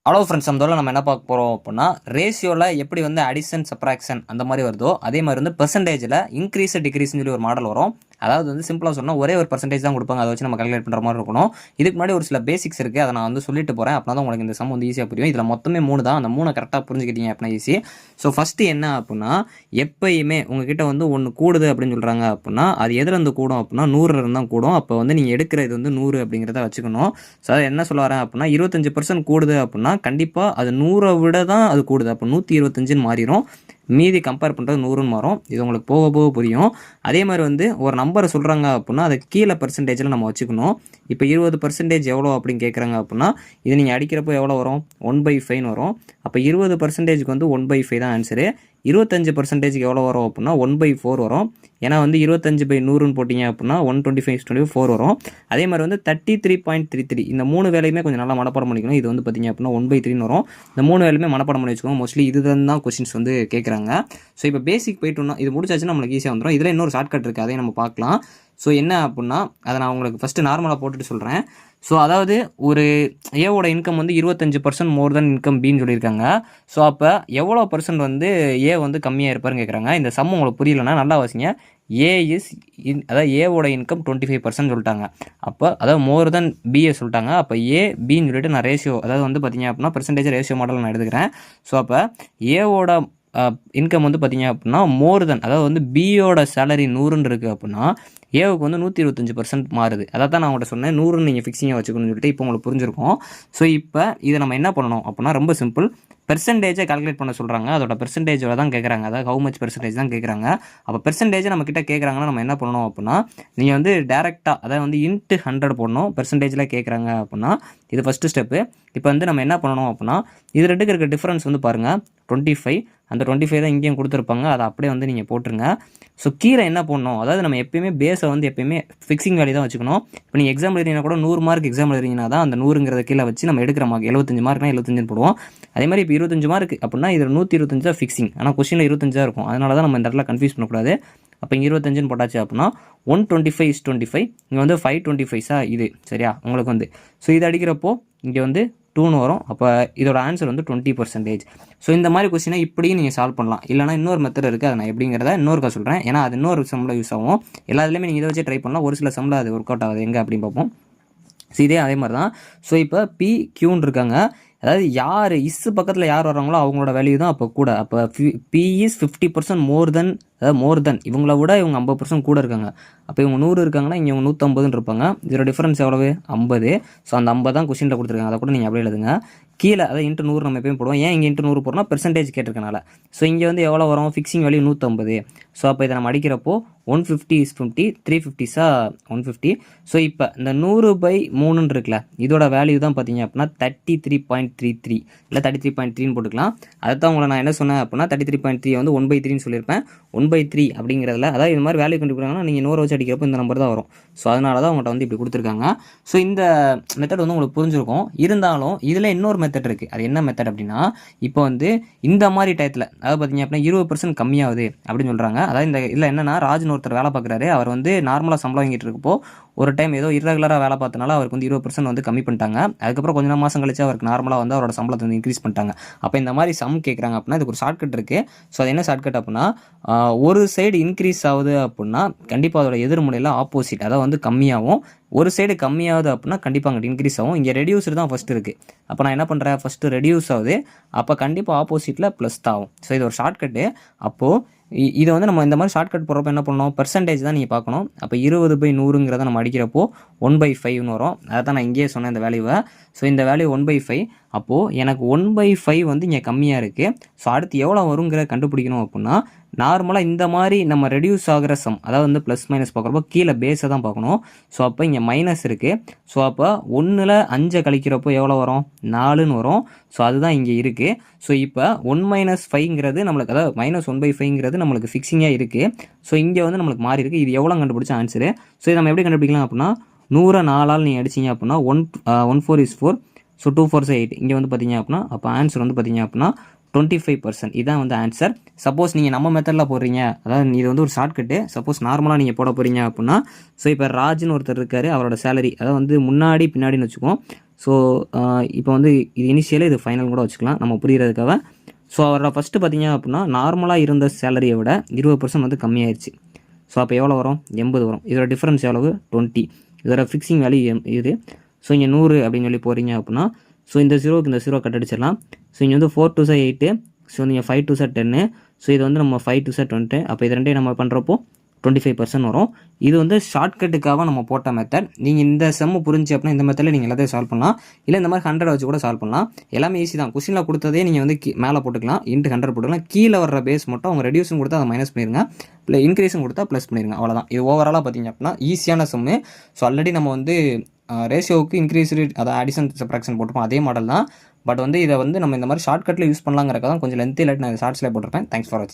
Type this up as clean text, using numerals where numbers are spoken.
Hello friends, நம்ம என்ன பார்க்க போகிறோம் அப்படின்னா, ரேஷியோவில் எப்படி வந்து அடிஷன் சப்ராக்ஷன் அந்த மாதிரி வருதோ அதே மாதிரி வந்து பெர்சன்டேஜில் இன்க்ரீஸ் டிக்ரீஸ்னு சொல்லி ஒரு மாடல் வரும். அதாவது வந்து சிம்பிளாக சொன்னால் ஒரே ஒரு பர்சன்டேஜ் தான் கொடுப்பாங்க. அதை வச்சு நம்ம கால்குலேட் பண்ணுற மாதிரி இருக்கணும். இதுக்கு முன்னாடி ஒரு சில பேசிக்ஸ் இருக்குது, அதை நான் வந்து சொல்லிட்டு போகிறேன். அப்படின்னா தான் உங்களுக்கு இந்த சம் வந்து ஈஸியாக புரியும். இதில் மொத்தமே 3 தான். அந்த 3 கரெக்டாக புரிஞ்சுக்கிட்டீங்க அப்படின்னா ஈஸி. ஸோ ஃபஸ்ட்டு என்ன அப்படின்னா, எப்பயுமே உங்ககிட்ட வந்து ஒன்று கூடுது அப்படின்னு சொல்கிறாங்க அப்படின்னா, அது எதுலேருந்து கூடும் அப்படின்னா 100 தான் கூடும். அப்போ வந்து நீங்கள் எடுக்கிற இது வந்து 100 அப்படிங்கிறத வச்சுக்கணும். ஸோ அதை என்ன சொல்ல வரேன் அப்படின்னா, 25% கூடுது அப்படின்னா கண்டிப்பாக அது 100 விட தான் அது கூடுது. அப்போ 125ன்னு மாறிடும். மீதி கம்பேர் பண்ணுறது 100ன்னு மாறும். இது உங்களுக்கு போக போக புரியும். அதே மாதிரி வந்து ஒரு நம்பரை சொல்கிறாங்க அப்படின்னா அதை கீழே பர்சன்டேஜில் நம்ம வச்சுக்கணும். இப்போ 20% எவ்வளோ அப்படின்னு கேட்குறாங்க அப்படின்னா, இது நீங்கள் அடிக்கிறப்போ எவ்வளோ வரும்? 1/5 வரும். அப்போ 20%க்கு வந்து 1/5 தான் ஆன்சரு. 25%க்கு எவ்வளோ வரும் அப்படின்னா 1/4 வரும். ஏன்னா வந்து 25/100ன்னு போட்டிங்க அப்படின்னா 125/24 வரும். அதே மாதிரி வந்து 33.33 இந்த 3 வேலையுமே கொஞ்சம் நல்லா மனப்பாடம் பண்ணிக்கணும். இது வந்து பார்த்திங்க அப்படின்னா 1/3ன்னு வரும். இந்த 3 வேலையுமே மனப்பாடம் பண்ணி வச்சுக்கோங்க. மோஸ்ட்லி இதுதான் தான் கொஸ்டின்ஸ் வந்து கேட்குறாங்க. ஸோ இப்போ பேசிக் போய்ட்டோம்னா இது முடிச்சாச்சுன்னா நம்மளுக்கு ஈஸியாக வந்துடும். இதில் இன்னொரு ஷார்ட்கட் இருக்குது, அதையும் நம்ம பார்க்கலாம். ஸோ என்ன அப்படின்னா, அதை நான் உங்களுக்கு ஃபஸ்ட்டு நார்மலாக போட்டுட்டு சொல்கிறேன். ஸோ அதாவது ஒரு ஏவோட இன்கம் வந்து 25% மோர் தென் இன்கம் பின்னு சொல்லியிருக்காங்க. ஸோ அப்போ எவ்வளோ பர்சன்ட் வந்து ஏ வந்து கம்மியாக இருப்பாருன்னு கேட்குறாங்க. இந்த சம் உங்களுக்கு புரியலன்னா நல்லா வாசிங்க. ஏ இஸ் அதாவது ஏவோட இன்கம் 25% சொல்லிட்டாங்க. அப்போ அதாவது மோர் தென் பிஏ சொல்லிட்டாங்க. அப்போ ஏ பின்னு சொல்லிட்டு நான் ரேஷியோ அதாவது வந்து பார்த்திங்க அப்படின்னா பெர்சன்டேஜ் ரேஷியோ மாடல் நான் எடுத்துக்கிறேன். ஸோ அப்போ ஏவோட இன்கம் வந்து பார்த்திங்க அப்படின்னா மோர் தென் அதாவது வந்து பியோட சேலரி 100ன்னு இருக்குது அப்படின்னா ஏவுக்கு வந்து 125% மாறுது. அதை தான் நான் உங்கள்கிட்ட சொன்னேன், 100ன்னு நீங்கள் ஃபிக்ஸிங்காக வச்சுக்கணும்னு சொல்லிட்டு. இப்போ உங்களுக்கு புரிஞ்சிருக்கும். ஸோ இப்போ இதை நம்ம என்ன பண்ணணும் அப்படின்னா ரொம்ப சிம்பிள். பெர்சன்டேஜை கால்குலேட் பண்ண சொல்கிறாங்க. அதோட பெர்சன்டேஜோட தான் கேட்குறாங்க. அதாவது ஹவு மச் பெர்சன்டேஜ் தான் கேட்குறாங்க. அப்போ பெர்சன்டேஜை நம்ம கிட்ட கேட்குறாங்கன்னா நம்ம என்ன பண்ணணும் அப்படின்னா, நீங்கள் வந்து டேரெக்டாக அதாவது வந்து இன்ட்டு 100 போடணும். பெர்சன்டேஜில் கேட்குறாங்க அப்படின்னா இது ஃபஸ்ட்டு ஸ்டெப்பு. இப்போ வந்து நம்ம என்ன பண்ணணும் அப்படின்னா, இது ரெண்டுக்கு இருக்க டிஃப்ரென்ஸ் வந்து பாருங்கள் 25. அந்த 25 தான் இங்கேயும் கொடுத்துருப்பாங்க. அதை அப்படியே வந்து நீங்கள் போட்டுருங்க. ஸோ கீழே என்ன பண்ணணும், அதாவது நம்ம எப்பயுமே பேஸை வந்து எப்பயுமே ஃபிக்ஸிங் வேல்யூ தான் வச்சுக்கணும். இப்போ நீங்கள் எக்ஸாம் எழுதினா கூட 100 மார்க் எக்ஸாம் எழுதிங்கன்னா தான் அந்த 100ங்கிறத கீழே வச்சு நம்ம எடுக்கிற மார்க் 75 மார்க்னா 75ன்னு போடுவோம். அதே மாதிரி இப்போ 25 மார்க் அப்படின்னா இதில் 125 தான் ஃபிக்ஸிங். ஆனால் கொஸ்டினில் 25 தான் இருக்கும். அதனால தான் நம்ம இந்த இடத்துல கன்ஃபியூஸ் பண்ணக்கூடாது. அப்போ இங்கே 25ன்னு போட்டாச்சு அப்படின்னா 125/25 இங்கே வந்து 525 இது சரியா உங்களுக்கு வந்து. ஸோ இது அடிக்கிறப்போ இங்கே வந்து 2ன்னு வரும். அப்போ இதோட ஆன்சர் வந்து 20%. ஸோ இந்த மாதிரி கொஸ்டினை இப்படியும் நீங்கள் சால்வ் பண்ணலாம். இல்லைனா இன்னொரு மெத்தட் இருக்குது, அதை நான் எப்படிங்கிறத இன்னொருக்கா சொல்கிறேன். ஏன்னா அது இன்னொரு சம்மில் யூஸ் ஆகும். எல்லாத்துலேயுமே நீங்கள் இதை வச்சு ட்ரை பண்ணலாம். ஒரு சில சம்மில் அது ஒர்க் அவுட் ஆகுது எங்கே அப்படின்னு பார்ப்போம். ஸோ இதே அதே மாதிரி தான். ஸோ இப்போ பி கியூன்னு இருக்காங்க. அதாவது யார் இஸ் பக்கத்தில் யார் வர்றாங்களோ அவங்களோட வேல்யூ தான் அப்போ கூட. அப்போ பி இஸ் 50% மோர் தென், அதாவது மோர் தென் இவங்கள விட இவங்க 50% கூட இருக்காங்க. அப்போ இவங்க 100 இருக்காங்கன்னா இங்கே இவங்க 150ன்னு இருப்பாங்க. இதோட டிஃபரன்ஸ் எவ்வளவு? 50. ஸோ அந்த 50 தான் கொஸ்டினில் கொடுத்துருக்காங்க. அதை கூட நீங்கள் அப்படியே எழுதுங்க. கீழே அதாவது இன்ட்டு 100 நம்ம எப்பயும் போடுவோம். ஏன் இங்கே இன்ட்டு 100 போடுறோம்னா பெர்சன்டேஜ் கேட்டிருக்கனால. ஸோ இங்கே வந்து எவ்வளோ வரும்? Fixing value 150. ஸோ அப்போ இதை நம்ம அடிக்கிறப்போ 150/50 350 150. ஸோ இப்போ இந்த 100/3ன்னு இருக்குல்ல, இதோட வேல்யூ தான் பார்த்தீங்க அப்படின்னா 33.33 இல்லை 33.3ன்னு போட்டுக்கலாம். அதை தான் உங்களை நான் என்ன சொன்னேன் அப்படின்னா 33.3 வந்து 1/3ன்னு சொல்லியிருப்பேன். 1/3 அப்படிங்கிறதுல அதாவது இது மாதிரி வேல்யூ கண்டுபிடிக்கிறாங்கன்னா நீங்கள் 100 வச்சு அடிக்கிறப்போ இந்த நம்பர் தான் வரும். ஸோ அதனால தான் அவங்கள்ட்ட வந்து இப்படி கொடுத்துருக்காங்க. ஸோ இந்த மெத்தட் வந்து உங்களுக்கு புரிஞ்சிருக்கும். இருந்தாலும் இதில் இன்னொரு மெத்தட் இருக்குது. அது என்ன மெத்தட் அப்படின்னா, இப்போ வந்து இந்த மாதிரி டயத்தில் அதாவது பார்த்தீங்க அப்படின்னா 20% கம்மியாகுது அப்படின்னு சொல்கிறாங்க. அதாவது இந்த இல்லை என்னன்னா, ராஜ்னு ஒருத்தர் வேலை பார்க்குறாரு. அவர் வந்து நார்மலாக சம்பளம் வாங்கிட்டு இருக்கப்போ ஒரு டைம் ஏதோ இர்ரெகுலராக வேலை பார்த்தனால அவருக்கு வந்து 20% வந்து கம்மி பண்ணிட்டாங்க. அதுக்கப்புறம் கொஞ்சம் மாதம் கழிச்சு அவருக்கு நார்மலாக வந்து அவரோட சம்பளத்தை வந்து இன்க்ரீஸ் பண்ணிட்டாங்க. அப்போ இந்த மாதிரி சம் கேட்குறாங்க அப்படின்னா இதுக்கு ஒரு ஷார்ட்கட் இருக்குது. ஸோ அது என்ன ஷார்ட்கட் அப்படின்னா, ஒரு சைடு இன்க்ரீஸ் ஆகுது அப்படின்னா கண்டிப்பாக அதோட எதிர்முனையில் ஆப்போசிட் அதாவது வந்து கம்மியாகும். ஒரு சைடு கம்மியாகுது அப்படின்னா கண்டிப்பாக அங்கிட்டு இன்க்ரீஸ் ஆகும். இங்கே ரெடியூஸ்டு தான் ஃபஸ்ட்டு இருக்குது. அப்போ நான் என்ன பண்ணுறேன், ஃபஸ்ட்டு ரெடியூஸ் ஆகுது. அப்போ கண்டிப்பாக ஆப்போசிட்டில் ப்ளஸ் தான் ஆகும். ஸோ இது ஒரு ஷார்ட்கட்டு. அப்போது இதை வந்து நம்ம இந்த மாதிரி ஷார்ட்கட் போடுறப்போ என்ன பண்ணணும், பெர்சன்டேஜ் தான் நீங்கள் பார்க்கணும். அப்போ 20/100ங்கிறத நம்ம அடிக்கிறப்போ 1/5ன்னு வரும். அதை தான் நான் இங்கேயே சொன்னேன் இந்த வேல்யூவை. ஸோ இந்த வேல்யூ 1/5. அப்போது எனக்கு 1/5 வந்து இங்கே கம்மியாக இருக்குது. ஸோ அடுத்து எவ்வளோ வருங்கிறத கண்டுபிடிக்கணும் அப்படின்னா, நார்மலாக இந்த மாதிரி நம்ம ரெடியூஸ் ஆகிற சம் அதாவது வந்து ப்ளஸ் மைனஸ் பார்க்குறப்போ கீழே பேஸை தான் பார்க்கணும். ஸோ அப்போ இங்கே மைனஸ் இருக்குது. ஸோ அப்போ 1ல் 5 கழிக்கிறப்போ எவ்வளோ வரும்? 4ன்னு வரும். ஸோ அதுதான் இங்கே இருக்குது. ஸோ இப்போ 1 - 5ங்கிறது நம்மளுக்கு அதாவது -1/5ங்கிறது நம்மளுக்கு ஃபிக்ஸிங்காக இருக்குது. ஸோ இங்கே வந்து நம்மளுக்கு மாறி இருக்குது. இது எவ்வளோ கண்டுபிடிச்ச ஆன்சரு. ஸோ இதை நம்ம எப்படி கண்டுபிடிக்கலாம் அப்படின்னா, 100 4ஆல் நீங்கள் அடிச்சிங்க அப்படின்னா 1 4 is 4. ஸோ 2 4 8. இங்கே வந்து பார்த்தீங்க அப்படின்னா அப்போ ஆன்சர் வந்து பார்த்தீங்க அப்படின்னா 25%. இதான் வந்து ஆன்சர். சப்போஸ் நீங்கள் நம்ம மெத்தடில் போடுறீங்க, அதாவது இது வந்து ஒரு ஷார்ட்கட்டு. சப்போஸ் நார்மலாக நீங்கள் போட போகிறீங்க அப்படின்னா, ஸோ இப்போ ராஜ்னு ஒருத்தர் இருக்கார், அவரோட சேலரி அதாவது வந்து முன்னாடி பின்னாடின்னு வச்சுக்குவோம். ஸோ இப்போ வந்து இது இனிஷியலாக இது ஃபைனல் கூட வச்சுக்கலாம் நம்ம புரிகிறதுக்காக. ஸோ அவரோட ஃபஸ்ட்டு பார்த்தீங்க அப்படின்னா நார்மலாக இருந்த சேலரியை விட 20% வந்து கம்மியாயிருச்சு. ஸோ அப்போ எவ்வளோ வரும்? 80 வரும். இதோட டிஃப்ரென்ஸ் எவ்வளவு? 20. இதோட ஃபிக்ஸிங் வேல்யூ இது. ஸோ இங்கே 100 அப்படின்னு சொல்லி போகிறீங்க அப்படின்னா, ஸோ இந்த 0க்கு இந்த 0 கட் அடிச்சிடலாம். ஸோ இங்கே வந்து 4 2 8, ஸோ நீங்கள் 5 2 10, ஸோ இது வந்து நம்ம 5 2 20. அப்போ இது ரெண்டையும் நம்ம பண்ணுறப்போ 25% வரும். இது வந்து ஷார்ட்கட்டுக்காக நம்ம போட்ட மெத்தட். நீங்கள் இந்த செம்மு புரிஞ்சு அப்படின்னா இந்த மெத்தடில் நீங்கள் எல்லாத்தையும் சால்வ் பண்ணலாம். இல்லை இந்த மாதிரி 100 வச்சு கூட சால்வ் பண்ணலாம். எல்லாமே ஈஸி தான். கொஸ்டினில் கொடுத்ததே நீங்கள் வந்து மேலே போட்டுக்கலாம், இன்ட்டு 100 போட்டுக்கலாம். கீழே வர்ற பேஸ் மட்டும் அவங்க ரெடியூஸும் கொடுத்தா அதை மைனஸ் பண்ணிடுங்க, இல்லை இன்க்ரீஸும் கொடுத்தா ப்ளஸ் பண்ணிடுங்க. அவ்வளோதான். இது ஓவராலாக பார்த்தீங்க அப்படின்னா ஈஸியான செம்மு. ஸோ ஆல்ரெடி நம்ம வந்து ரேஷியோவுக்கு இன்க்ரீஸ் அதாவது அடிஷன் சப்ராக்ஷன் போட்டிருப்போம், அதே மாடல் தான். பட் வந்து இதை வந்து நம்ம இந்த மாதிரி ஷார்ட்கட்டில் யூஸ் பண்ணலாங்கிறக்க தான் கொஞ்சம் லென்த், இல்லாட்டி நான் ஷார்ட்ஸ்லேயே போட்டிருப்பேன். தேங்க்ஸ் ஃபார் வாட்சிங்.